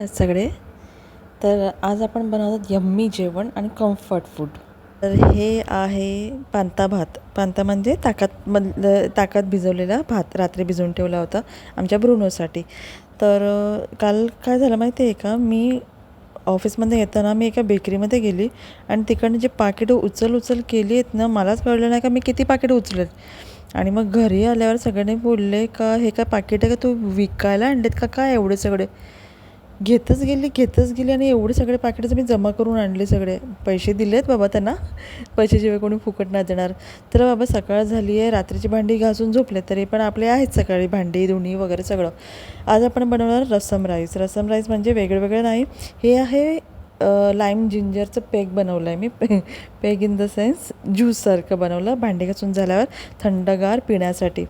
सगळे. तर आज आपण बनवतात यम्मी जेवण आणि कम्फर्ट फूड. तर हे आहे पांता भात. पांता म्हणजे ताकात भिजवलेला भात रात्री भिजवून ठेवला होता आमच्या ब्रुनोसाठी. तर काल काय झालं माहिती आहे का, मी ऑफिसमध्ये येताना मी एका बेकरीमध्ये गेली आणि तिकडनं जे पाकिटं उचल केली आहेत ना, मलाच कळलं नाही का मी किती पाकिटं उचलेत. आणि मग घरी आल्यावर सगळ्यांनी बोलले का हे काय पाकिटं का तू विकायला आणलेत का काय एवढे सगळे. घेतच गेली आणि एवढे सगळे पाकिटं मी जमा करून आणले सगळे. पैसे दिलेत बाबा त्यांना, पैशाशिवाय कोणी फुकट नाही देणार. तर बाबा सकाळ झाली आहे, रात्रीची भांडी घासून झोपले तरी पण आपले आहेत सकाळी भांडी धुणी वगैरे सगळं. आज आपण बनवणार रसम राईस. रसम राईस म्हणजे वेगळं नाही, हे आहे लाईम जिंजरचं पेग बनवलं आहे मी. पेग इन द सेन्स ज्यूससारखं बनवलं भांडी घासून झाल्यावर थंडगार पिण्यासाठी.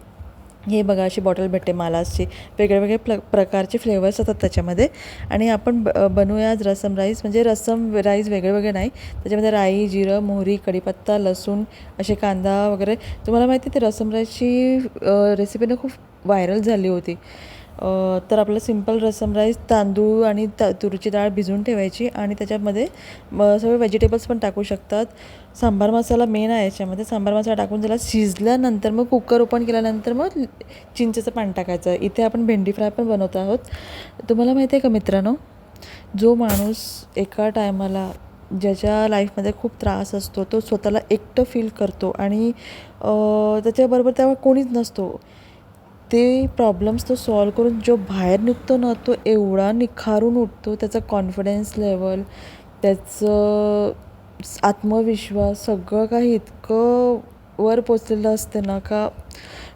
हे बघा अशी बॉटल भेटते मालासची, वेगळे प्रकारचे फ्लेवर्स असतात त्याच्यामध्ये. आणि आपण बनवूया आज रसम राईस. म्हणजे रसम राईस वेगळे नाही, त्याच्यामध्ये राई, जिरं, मोहरी, कढीपत्ता, लसूण, असे कांदा वगैरे. तुम्हाला माहिती आहे ते रसम राईसची रेसिपीनं खूप व्हायरल झाली होती. तर आपलं सिंपल रसम राईस, तांदूळ आणि तुरीची डाळ भिजवून ठेवायची आणि त्याच्यामध्ये सगळे व्हेजिटेबल्स पण टाकू शकतात. सांबार मसाला मेन आहे याच्यामध्ये. सांबार मसाला टाकून त्याला शिजल्यानंतर मग कुकर ओपन केल्यानंतर मग चिंचेचं पाणी टाकायचं. इथे आपण भेंडी फ्राय पण बनवत आहोत. तुम्हाला माहिती आहे का मित्रांनो, जो माणूस एका टायमाला ज्याच्या लाईफमध्ये खूप त्रास असतो, तो स्वतःला एकटं फील करतो आणि त्याच्याबरोबर तेव्हा कोणीच नसतो, ते प्रॉब्लेम्स तो सॉल्व करून जो बाहेर निघतो ना, तो एवढा निखारून उठतो. त्याचा कॉन्फिडन्स लेवल, त्याचं आत्मविश्वास सगळं काही इतकं वर पोचलेलं असतं ना का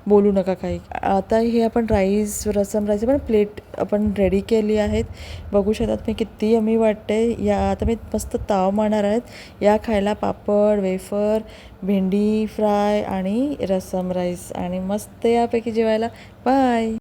बोलू नका काही. आता हे आपण रसम राईस पण प्लेट आपण रेडी केली आहेत. बघू शकतात मी किती यम्मी वाटते. या आता मी मस्त ताव मारणार आहेत. या खायला पापड, वेफर, भेंडी फ्राय आणि रसम राईस आणि मस्त यापैकी जेवायला. बाय.